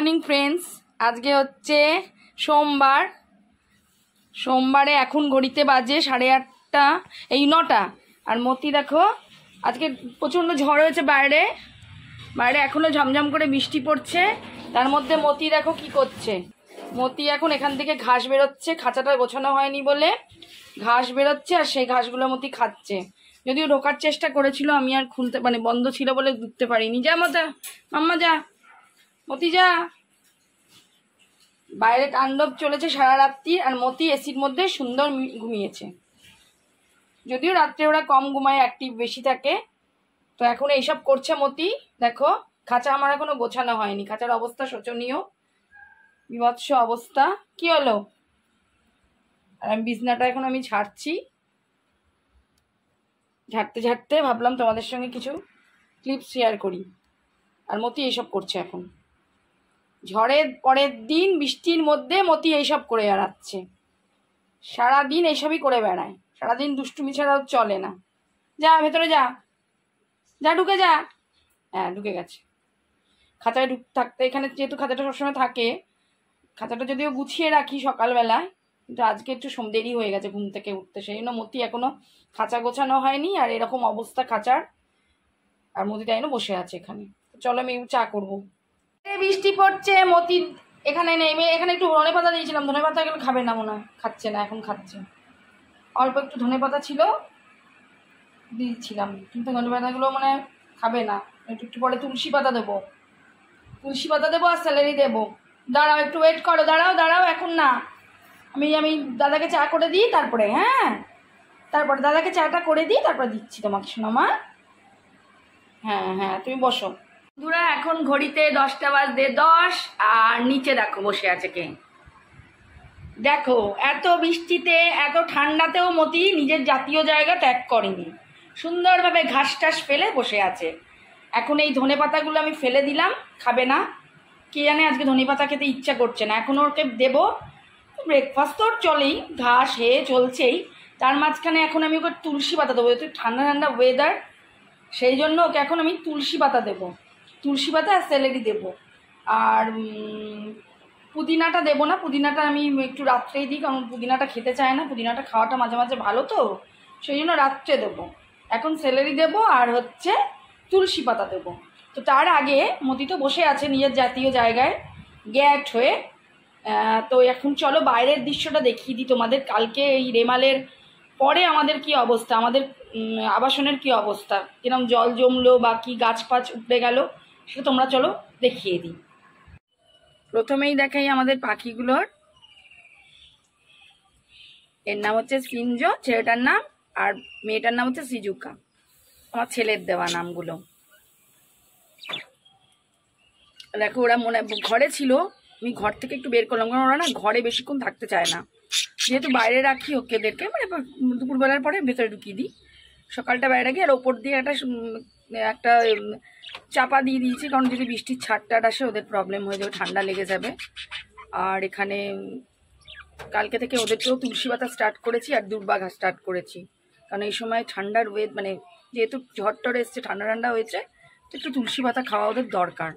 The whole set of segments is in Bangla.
মর্নিং ফ্রেন্ডস, আজকে হচ্ছে সোমবার। সোমবারে এখন ঘড়িতে বাজে 8:30, এই 9টা। আর মতি দেখো আজকে প্রচণ্ড ঝড় হয়েছে বাইরে এখনও ঝমঝম করে বৃষ্টি পড়ছে। তার মধ্যে মতি দেখো কি করছে। মতি এখন এখান থেকে ঘাস বেরোচ্ছে, খাঁচাটা গোছানো হয়নি বলে ঘাস বেরোচ্ছে, আর সেই ঘাসগুলো মতি খাচ্ছে। যদিও ঢোকার চেষ্টা করেছিল, আমি আর খুলতে বন্ধ ছিল বলে ঢুকতে পারিনি। যা মতা, মাম্মা যা, মতি যা। বাইরে তাণ্ডব চলেছে সারা রাত্রি, আর মতি এসির মধ্যে সুন্দর ঘুমিয়েছে। যদিও রাত্রে ওরা কম ঘুমায়, অ্যাক্টিভ বেশি থাকে। তো এখন এইসব করছে মতি। দেখো খাঁচা আমার এখনো গোছানো হয়নি, খাঁচার অবস্থা শোচনীয়, বিভৎস অবস্থা। কি হলো? আর আমি বিছনাটা এখন আমি ঝাড়ছি, ঝাড়তে ঝাড়তে ভাবলাম তোমাদের সঙ্গে কিছু ক্লিপ শেয়ার করি। আর মতি এইসব করছে এখন। ঝড়ের পরের দিন বৃষ্টির মধ্যে মতি এইসব করে বেড়াচ্ছে। সারাদিন এইসবই করে বেড়ায়, সারাদিন দুষ্টুমি ছাড়াও চলে না। যা ভেতরে যা, যা ঢুকে যা। হ্যাঁ ঢুকে গেছে। খাঁচায় থাকতে, এখানে যেহেতু খাঁচাটা সবসময় থাকে, খাঁচাটা যদিও গুছিয়ে রাখি সকালবেলায়, কিন্তু আজকে একটু দেরি হয়ে গেছে ঘুম থেকে উঠতে, সেই জন্য মতি এখনো খাঁচা গোছানো হয়নি। আর এরকম অবস্থা খাঁচার, আর মতি তাই না বসে আছে এখানে। চলো আমি চা করবো। বৃষ্টি পড়ছে, মতি এখানে নেমে, এখানে একটু ধনে পাতা দিয়েছিলাম, ধনে পাতা এগুলো খাবে না মনে হয়, খাচ্ছে না, এখন খাচ্ছে। অল্প একটু ধনে পাতা ছিল দিয়েছিলাম, কিন্তু ধনে পাতাগুলো মানে খাবে না। একটু পরে তুলসী পাতা দেবো, তুলসী পাতা দেবো আর স্যালারি দেবো। দাঁড়াও একটু ওয়েট করো, দাঁড়াও এখন না। আমি দাদাকে চা করে দিই তারপরে। হ্যাঁ তারপরে দাদাকে চাটা করে দিই, তারপরে দিচ্ছি তোমাকে শোনো মা। হ্যাঁ তুমি বসো। বন্ধুরা এখন ঘড়িতে 10টা বাজতে 10, আর নিচে দেখো বসে আছে কে। দেখো এত বৃষ্টিতে এত ঠান্ডাতেও মতি নিজের জাতীয় জায়গা ত্যাগ করেনি, সুন্দরভাবে ঘাস টাস ফেলে বসে আছে। এখন এই ধনে পাতাগুলো আমি ফেলে দিলাম, খাবে না, কে জানে আজকে ধনে পাতা খেতে ইচ্ছা করছে না। এখন ওকে দেবো, ব্রেকফাস্ট তো ওর চলেই, ঘাস হেয়ে চলছেই, তার মাঝখানে এখন আমি ওকে তুলসী পাতা দেবো। যেহেতু ঠান্ডা ঠান্ডা ওয়েদার, সেই জন্য ওকে এখন আমি তুলসী পাতা দেবো, তুলসী পাতা আর স্যালারি দেবো। আর পুদিনাটা দেবো না, পুদিনাটা আমি একটু রাত্রেই দিই, কারণ পুদিনাটা খেতে চায় না। পুদিনাটা খাওয়াটা মাঝে মাঝে ভালো, তো সেই জন্য রাত্রে দেবো। এখন স্যালারি দেবো আর হচ্ছে তুলসী পাতা দেবো। তো তার আগে মতি তো বসে আছে নিজের জাতীয় জায়গায় গ্যাট হয়ে। তো এখন চলো বাইরের দৃশ্যটা দেখিয়ে দিই তোমাদের। কালকে এই রেমালের পরে আমাদের কি অবস্থা, আমাদের আবাসনের কি অবস্থা, কিরকম জল জমলো বা কি গাছ ফাছ উপড়ে গেল, সেটা তোমরা চলো দেখিয়ে দিই। প্রথমেই দেখাই আমাদের পাখিগুলোর। এর নাম হচ্ছে সিনজো, ছেলেটার নাম, আর মেয়েটার নাম হচ্ছে সিজুকা, আমার ছেলের দেওয়া নামগুলো। দেখো ওরা মনে ঘরে ছিল, আমি ঘর থেকে একটু বের করলাম, কারণ ওরা না ঘরে বেশিক্ষণ থাকতে চায় না। যেহেতু বাইরে রাখি ওদেরকে, মানে দুপুরবেলার পরে ভেতরে ঢুকিয়ে দিই, সকালটা বাইরে রাখি, আর ওপর দিয়ে একটা চাপা দিয়ে দিয়েছি, কারণ যদি বৃষ্টির ছাড়টাট আসে ওদের প্রবলেম হয়ে যাবে, ঠান্ডা লেগে যাবে। আর এখানে কালকে থেকে ওদেরকেও তুলসী পাতা স্টার্ট করেছি আর দুর্বা ঘাস স্টার্ট করেছি, কারণ এই সময় ঠান্ডার মানে যেহেতু ঝড় টড় এসছে, ঠান্ডা ঠান্ডা হয়েছে, তো একটু তুলসী পাতা খাওয়া ওদের দরকার।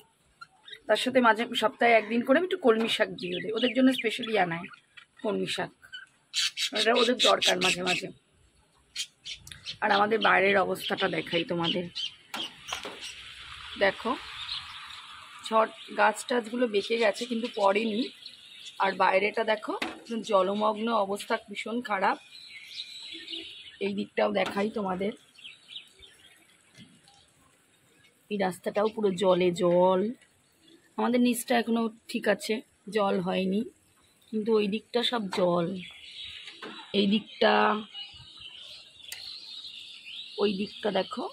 তার সাথে মাঝে সপ্তাহে একদিন করে আমি একটু কলমি শাক দিয়ে দিই, ওদের জন্য স্পেশালি আনাই কলমি শাক, এটা ওদের দরকার মাঝে মাঝে। আর আমাদের বাইরের অবস্থাটা দেখাই তোমাদের। দেখো ঝড় গাছ টাছগুলো বেঁকে গেছে কিন্তু পড়েনি। আর বাইরেটা দেখো জলমগ্ন অবস্থা, ভীষণ খারাপ। এই দিকটাও দেখাই তোমাদের, এই রাস্তাটাও পুরো জলে জল। আমাদের নিচটা এখনো ঠিক আছে, জল হয়নি, কিন্তু ওই দিকটা সব জল। এই দিকটা, ওই দিকটা দেখো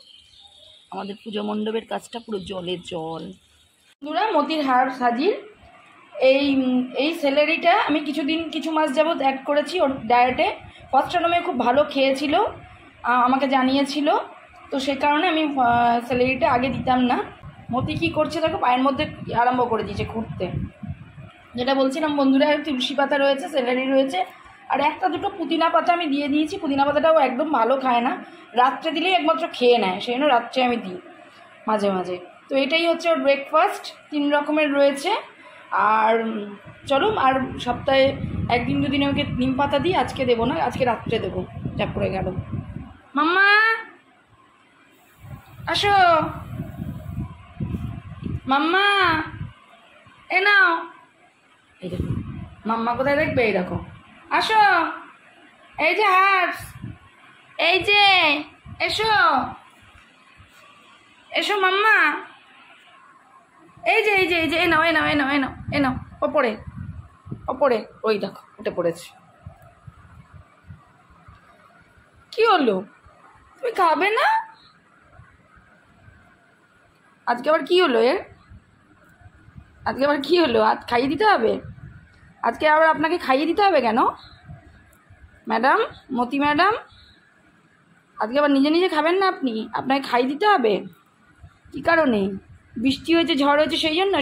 আমাদের পুজো মণ্ডপের কাছটা পুরো জলে জল। বন্ধুরা মতির হার সাজির এই স্যালারিটা আমি কিছু মাস যাবত অ্যাড করেছি ওর ডায়েটে। ফার্স্ট টাইমে খুব ভালো খেয়েছিল, আমাকে জানিয়েছিল, তো সেই কারণে আমি স্যালারিটা আগে দিতাম না। মতি কী করছে দেখো, পায়ের মধ্যে আরম্ভ করে দিয়েছে ঘুরতে। যেটা বলছিলাম বন্ধুরা, তুলসী পাতা রয়েছে, স্যালারি রয়েছে, আর একটা দুটো পুদিনা পাতা আমি দিয়ে দিয়েছি। পুদিনা পাতাটাও একদম ভালো খায় না, রাত্রে দিলেই একমাত্র খেয়ে নেয়, সেই জন্য রাত্রে আমি দিই মাঝে মাঝে। তো এটাই হচ্ছে ওর ব্রেকফাস্ট, 3 রকমের রয়েছে। আর চলো, আর সপ্তাহে একদিন দুদিন আমাকে নিম পাতা দিই, আজকে দেবো না, আজকে রাত্রে দেবো, যা পড়ে গেল। মাম্মা আসো, মাম্মা এ নাও, এই দেখো মাম্মা কোথায় দেখবে, এই দেখো আসো, এই যে হার্টস, এই যে এসো এসো মাম্মা, এই যে এই যে এই যে এ নাও এ নাও এ নাও এ নাও এ নাও, ওপরে ওপরে, ওই দেখো উঠে পড়েছে। কি হলো, তুমি খাবে না? আজকে আবার কি হলো এর, আজকে আবার কি হলো? আজ খাইয়ে দিতে হবে? আজকে আবার আপনাকে খাইয়ে দিতে হবে কেন ম্যাডাম, মতি ম্যাডাম? আজকে আবার নিজে নিজে খাবেন না আপনি? আপনাকে খাইয়ে দিতে হবে? কী কারণে? বৃষ্টি হয়েছে, ঝড় হয়েছে সেই জন্য?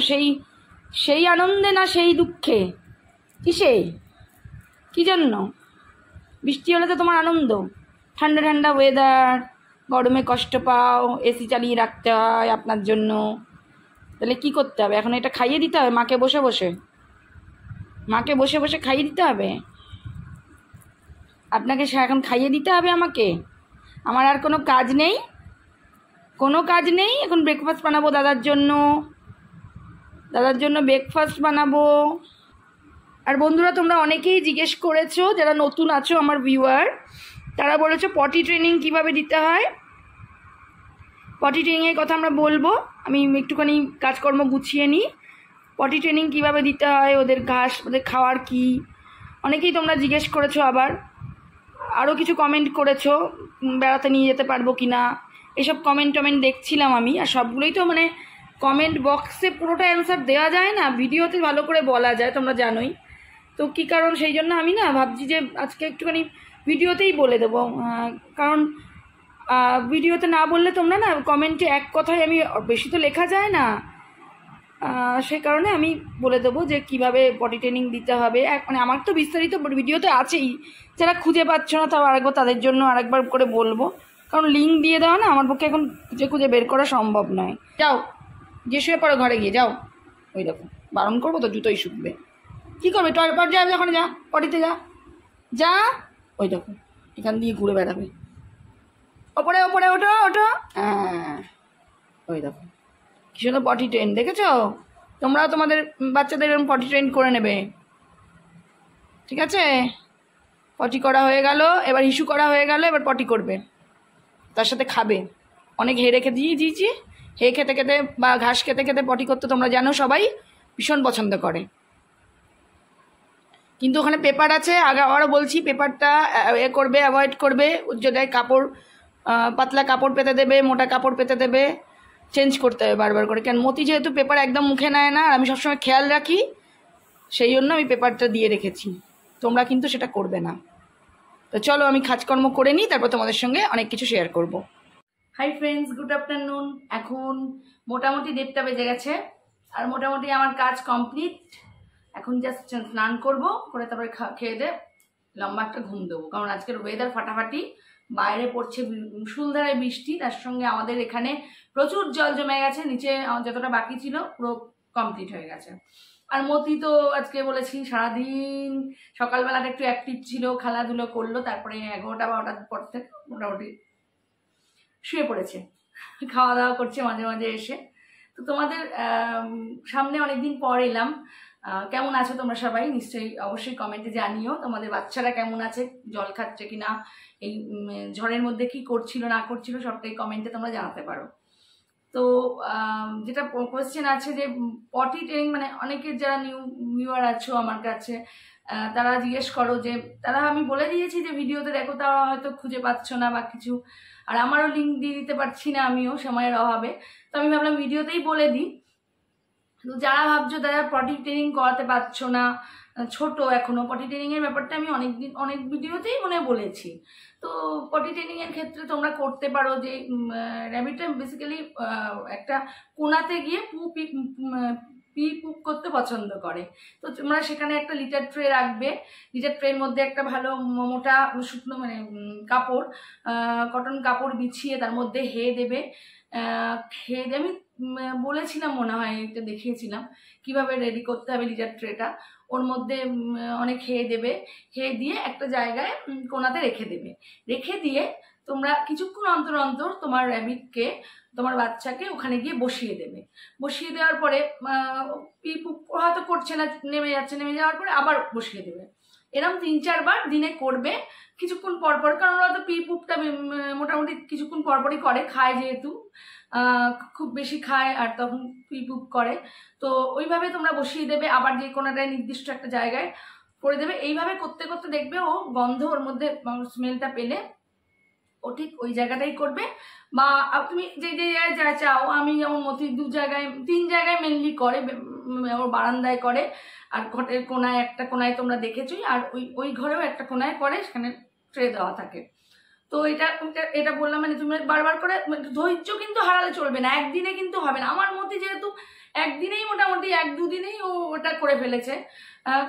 সেই আনন্দে না সেই দুঃখে? কিসে, কী জন্য? বৃষ্টি হলে তো তোমার আনন্দ, ঠান্ডা ঠান্ডা ওয়েদার, গরমে কষ্ট পাও, এসি চালিয়ে রাখতে হয় আপনার জন্য। তাহলে কি করতে হবে এখন? এটা খাইয়ে দিতে হবে মাকে বসে বসে, মাকে বসে বসে খাইয়ে দিতে হবে আপনাকে, এখন খাইয়ে দিতে হবে আমাকে? আমার আর কোনো কাজ নেই, কোনো কাজ নেই? এখন ব্রেকফাস্ট বানাবো দাদার জন্য, দাদার জন্য ব্রেকফাস্ট বানাবো। আর বন্ধুরা, তোমরা অনেকেই জিজ্ঞেস করেছো, যারা নতুন আছো আমার ভিউয়ার, তারা বলেছো পটি ট্রেনিং কিভাবে দিতে হয়। পটি ট্রেনিংয়ের কথা আমরা বলবো, আমি একটুখানি কাজকর্ম গুছিয়ে নিই। পটি ট্রেনিং কিভাবে দিতে হয়, ওদের ঘাস, ওদের খাওয়ার কি, অনেকেই তোমরা জিজ্ঞেস করেছো। আবার আরও কিছু কমেন্ট করেছো, বেড়াতে নিয়ে যেতে পারবো কি না, এসব কমেন্ট দেখছিলাম আমি। আর সবগুলোই তো মানে কমেন্ট বক্সে পুরোটা অ্যান্সার দেওয়া যায় না, ভিডিওতে ভালো করে বলা যায়, তোমরা জানোই তো কী কারণ। সেই জন্য আমি না ভাবছি যে আজকে একটুখানি ভিডিওতেই বলে দেবো, কারণ ভিডিওতে না বললে তোমরা না কমেন্টে এক কথায়, আমি বেশি তো লেখা যায় না, সে কারণে আমি বলে দেবো যে কিভাবে পটি ট্রেনিং দিতে হবে। মানে আমার তো বিস্তারিত ভিডিওতে আছেই, যারা খুঁজে পাচ্ছ না তাও আরেকবার তাদের জন্য আরেকবার করে বলবো, কারণ লিঙ্ক দিয়ে দেওয়া না আমার পক্ষে এখন খুঁজে খুঁজে বের করা সম্ভব নয়। যাও যে শুয়ে পড়ো ঘরে গিয়ে, যাও। ওই দেখো বারণ করবো তো জুতোই শুকবে, কী করবে? টয়লেট যা, যখন যা পটিতে যা, যা। ওই দেখো এখান দিয়ে ঘুরে বেড়াবে, ওপরে ওপরে ওঠো ওঠো, হ্যাঁ ওই দেখো কি সুন্দর পটি ট্রেন, দেখেছো? তোমরাও তোমাদের বাচ্চাদের এরকম পটি ট্রেন করে নেবে, ঠিক আছে? পটি করা হয়ে গেল, এবার ইস্যু করা হয়ে গেল, এবার পটি করবে, তার সাথে খাবে। অনেক হে রেখে দিয়েছি, হে খেতে খেতে বা ঘাস খেতে খেতে পটি করতে তোমরা জানো সবাই ভীষণ পছন্দ করে। কিন্তু ওখানে পেপার আছে, আগে আবারও বলছি, পেপারটা এ করবে, অ্যাভয়েড করবে। উজ্জ্বলায় কাপড়, পাতলা কাপড় পেতে দেবে, মোটা কাপড় পেতে দেবে, চেঞ্জ করতে হবে বারবার করে। কেন মতি যেহেতু পেপার একদম মুখে নেয় না, আর আমি সবসময় খেয়াল রাখি, সেই জন্য আমি পেপারটা দিয়ে রেখেছি। তোমরা কিন্তু সেটা করবে না। তো চলো আমি কাজকর্ম করে নিই, তারপর তোমাদের সঙ্গে অনেক কিছু শেয়ার করব। Hi friends, good afternoon. এখন মোটামুটি 1:30 বেজে গেছে, আর মোটামুটি আমার কাজ কমপ্লিট। এখন জাস্ট স্নান করবো, করে তারপরে খেয়ে দে লম্বা একটা ঘুম দেবো, কারণ আজকের ওয়েদার ফাটাফাটি, বাইরে পড়ছে মুষলধারে বৃষ্টি, তার সঙ্গে আমাদের এখানে প্রচুর জল জমে গেছে, নিচে যতটা বাকি ছিল পুরো কমপ্লিট হয়ে গেছে। আর মতি তো আজকে বলেছি সারাদিন সকালবেলাটা একটু অ্যাক্টিভ ছিল, খেলাধুলো করলো, তারপরে 11টা-12টার পর থেকে মোটামুটি শুয়ে পড়েছে, খাওয়া দাওয়া করছে মাঝে মাঝে এসে। তো তোমাদের সামনে অনেকদিন পর এলাম। কেমন আছো তোমরা সবাই? নিশ্চয়ই অবশ্যই কমেন্টে জানিও তোমাদের বাচ্চারা কেমন আছে, জল খাচ্ছে কিনা, এই ঝড়ের মধ্যে কি করছিল না করছিল, সবটাই কমেন্টে তোমরা জানাতে পারো। তো যেটা কোয়েশ্চেন আছে যে পটি ট্রেনিং, মানে অনেকের যারা নিউয়ার আছো আমার কাছে, তারা জিজ্ঞেস করো যে, তারা আমি বলে দিয়েছি যে ভিডিওতে দেখো, তারা হয়তো খুঁজে পাচ্ছ না বা কিছু, আর আমারও লিঙ্ক দিয়ে দিতে পারছি না আমিও সময়ের অভাবে, তো আমি ভাবলাম ভিডিওতেই বলে দিই। তো যারা ভাবছো তারা পটি ট্রেনিং করাতে পারছো না, ছোট এখনো, পটি ট্রেনিংয়ের ব্যাপারটা আমি অনেক ভিডিওতেই মনে বলেছি। তো পটি ট্রেনিংয়ের ক্ষেত্রে তোমরা করতে পারো যে র্যাবিটটা বেসিক্যালি একটা কোনাতে গিয়ে পুপ করতে পছন্দ করে। তো তোমরা সেখানে একটা লিটার ট্রে রাখবে, লিটার ট্রের মধ্যে একটা ভালো মোটা শুকনো মানে কাপড়, কটন কাপড় বিছিয়ে তার মধ্যে হে দেবে, খেয়ে দিয়ে আমি বলেছিলাম মনে হয়, এটা দেখিয়েছিলাম কিভাবে রেডি করতে হবে লিটার ট্রেটা। ওর মধ্যে অনেক খেয়ে দেবে, খেয়ে দিয়ে একটা জায়গায় কোনাতে রেখে দেবে। রেখে দিয়ে তোমরা কিছুক্ষণ অন্তর অন্তর তোমার র্যাবিটকে, তোমার বাচ্চাকে ওখানে গিয়ে বসিয়ে দেবে। বসিয়ে দেওয়ার পরে হয়তো করছে না, নেমে যাচ্ছে, নেমে যাওয়ার পরে আবার বসিয়ে দেবে। এরকম 3-4 বার দিনে করবে কিছুক্ষণ পরপর, কারণ ওরা তো পিপুপটা মোটামুটি কিছুক্ষণ পরপরই করে, খায় যেহেতু, খুব বেশি খায় আর তখন পিপুপ করে। তো ওইভাবে তোমরা বসিয়ে দেবে, আবার যে কোনোটায় নির্দিষ্ট একটা জায়গায় করে দেবে। এইভাবে করতে করতে দেখবে ও গন্ধ ওর মধ্যে স্মেলটা পেলে ও ঠিক ওই জায়গাটাই করবে। বা তুমি যে যে জায়গায় যা চাও, আমি যেমন মতি 2 জায়গায় 3 জায়গায় মেনলি করে, ওর বারান্দায় করে, আর ঘরের কোনায় একটা কোনায় তোমরা দেখেছোই, আর ওই ঘরেও একটা কোনায় করে, সেখানে ট্রে দেওয়া থাকে। তো এটা বললাম, মানে তুমি বারবার করে, ধৈর্য কিন্তু হারালে চলবে না, একদিনে কিন্তু হবে না। আমার মতে যেহেতু একদিনেই মোটামুটি 1-2 দিনেই ও ওটা করে ফেলেছে,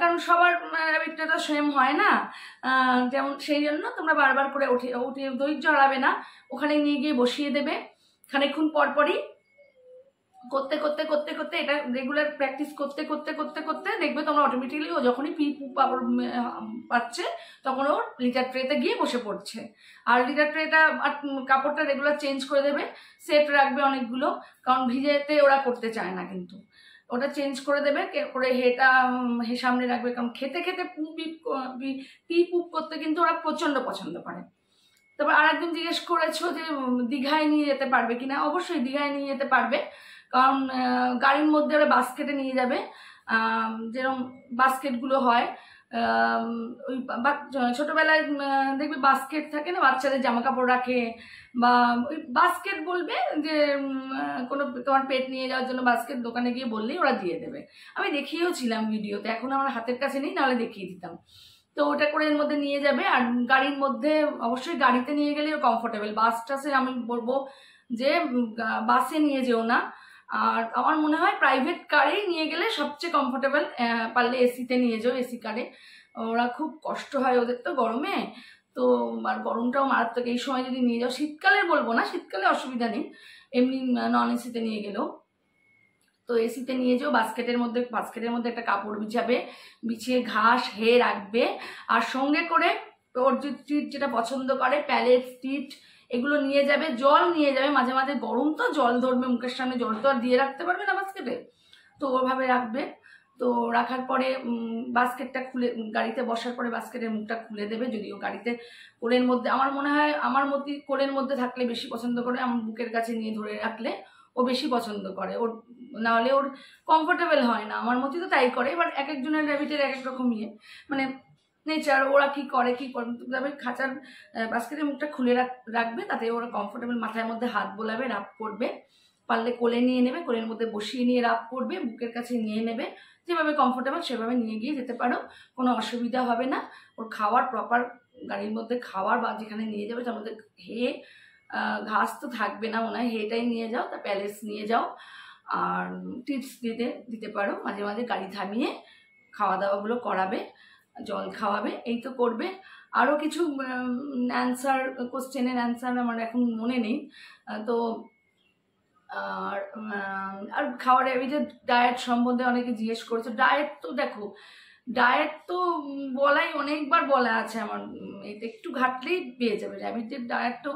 কারণ সবার র্যাবিটটা তো সেম হয় না, যেমন সেই জন্য তোমরা বারবার করে উঠে ধৈর্য হারাবে না, ওখানে নিয়ে গিয়ে বসিয়ে দেবে। খানিকক্ষণ পরপরই করতে করতে করতে করতে এটা রেগুলার প্র্যাকটিস করতে করতে করতে করতে দেখবে তোমরা অটোমেটিক্যালি ও যখনই পাচ্ছে তখন ও লিটার ট্রেতে গিয়ে বসে পড়ছে। আর লিটার ট্রেটা কাপড়টা রেগুলার চেঞ্জ করে দেবে, সেট রাখবে অনেকগুলো, কারণ ভিজেতে ওরা করতে চায় না, কিন্তু ওটা চেঞ্জ করে দেবে করে হেটা সামনে রাখবে, কারণ খেতে খেতে পি পুপ করতে কিন্তু ওরা প্রচণ্ড পছন্দ করে। তারপর আরেকদিন জিজ্ঞেস করেছো যে দীঘায় নিয়ে যেতে পারবে কিনা। অবশ্যই দীঘায় নিয়ে যেতে পারবে, কারণ গাড়ির মধ্যে ওরা বাস্কেটে নিয়ে যাবে, যেরকম বাস্কেটগুলো হয়, ওই ছোটবেলায় দেখবে বাস্কেট থাকে না, বাচ্চাদের জামা কাপড় রাখে, বা ওই বাস্কেট বলবে যে কোনো তোমার পেট নিয়ে যাওয়ার জন্য বাস্কেট, দোকানে গিয়ে বললেই ওরা দিয়ে দেবে। আমি দেখিয়েও ছিলাম ভিডিওতে, এখন আমার হাতের কাছে নেই, নাহলে দেখিয়ে দিতাম। তো ওটা করে এর মধ্যে নিয়ে যাবে। আর গাড়ির মধ্যে অবশ্যই গাড়িতে নিয়ে গেলে কমফোর্টেবল, বাস টাসে আমি বলবো যে বাসে নিয়ে যেও না। আর আমার মনে হয় প্রাইভেট কারেই নিয়ে গেলে সবচেয়ে কমফোর্টেবল, পারলে এসিতে নিয়ে যাও, এসি কারে। ওরা খুব কষ্ট হয় ওদের তো গরমে, তো আর গরমটাও মারাত্মক, এই সময় যদি নিয়ে যাও, শীতকালে বলবো না, শীতকালে অসুবিধা নেই, এমনি নন এসিতে নিয়ে গেলেও। তো এসিতে নিয়ে যাও, বাস্কেটের মধ্যে একটা কাপড় বিছাবে, বিছিয়ে ঘাস হে রাখবে, আর সঙ্গে করে ওর যেটা পছন্দ করে প্যালেট স্টিট এগুলো নিয়ে যাবে, জল নিয়ে যাবে, মাঝে মাঝে গরম তো জল ধরবে মুখের সামনে, জল তো আর দিয়ে রাখতে পারবে না বাস্কেটে, তো ওভাবে রাখবে। তো রাখার পরে বাস্কেটটা খুলে, গাড়িতে বসার পরে বাস্কেটের মুখটা খুলে দেবে। যদিও গাড়িতে কোলের মধ্যে, আমার মনে হয় আমার মতে কোলের মধ্যে থাকলে বেশি পছন্দ করে, আমার বুকের কাছে নিয়ে ধরে রাখলে ও বেশি পছন্দ করে, ওর নাহলে ওর কমফোর্টেবল হয় না, আমার মতে তো তাই করে। এবার এক একজনের র্যাবিটের এক এক রকম মানে নেচার, ওরা কি করে তবে খাঁচার বাস্কেটের মুখটা খুলে রাখবে, তাতে ওরা কমফোর্টেবল, মাথার মধ্যে হাত বোলাবে, রাব করবে, পারলে কোলে নিয়ে নেবে, কোলের মধ্যে বসিয়ে নিয়ে রাব করবে, বুকের কাছে নিয়ে নেবে, যেভাবে কমফোর্টেবল সেভাবে নিয়ে গিয়ে যেতে পারো, কোনো অসুবিধা হবে না। ওর খাওয়ার প্রপার গাড়ির মধ্যে খাওয়ার, বা যেখানে নিয়ে যাবে তার মধ্যে ঘাস তো থাকবে না মনে হয়, হেটাই নিয়ে যাও, তা প্যালেস নিয়ে যাও। আর টিপস দিতে পারো, মাঝে মাঝে গাড়ি থামিয়ে খাওয়া দাওয়াগুলো করাবে, জল খাওয়াবে, এই তো করবে। আরও কিছু কোশ্চেনের অ্যান্সার আমার এখন মনে নেই। তো আর খাওয়ার, এই যে ডায়েট সম্বন্ধে অনেকে জিজ্ঞেস করেছে, ডায়েট তো দেখো, ডায়েট তো বলাই অনেকবার বলা আছে আমার, এটা একটু ঘাটলেই পেয়ে যাবে। র্যাবিটের ডায়েট তো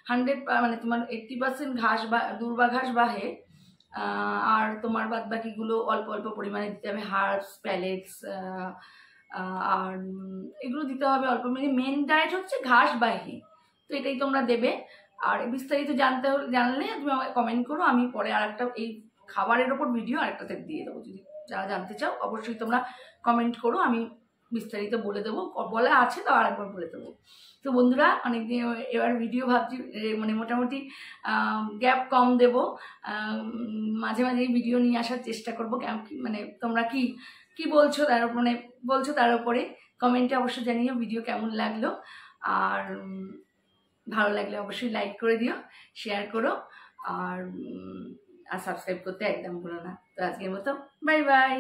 100, মানে তোমার 80% ঘাস বা দূর্বা ঘাস বা হে, আর তোমার বাদ বাকিগুলো অল্প অল্প পরিমাণে দিতে হবে, হার্বস, প্যালেটস, আর এগুলো দিতে হবে অল্প, মানে মেন ডায়েট হচ্ছে ঘাস বা হে, তো এটাই তোমরা দেবে। আর বিস্তারিত জানলে তুমি আমাকে কমেন্ট করো, আমি পরে আরেকটা এই খাবারের ওপর ভিডিও আরেকটাতে দিয়ে দেবো, যদি যারা জানতে চাও অবশ্যই তোমরা কমেন্ট করো, আমি বিস্তারিত বলে দেবো, বলা আছে তো আরেকবার বলে দেবো। তো বন্ধুরা, অনেকদিন এবার ভিডিও ভাবছি, মানে মোটামুটি গ্যাপ কম দেব, মাঝে মাঝে ভিডিও নিয়ে আসার চেষ্টা করবো, মানে তোমরা কি বলছো তার উপরে কমেন্টে অবশ্যই জানিও ভিডিও কেমন লাগলো। আর ভালো লাগলে অবশ্যই লাইক করে দিও, শেয়ার করো, আর সাবস্ক্রাইব করতে একদম ভুলো না। তো আজকের মতো বাই বাই।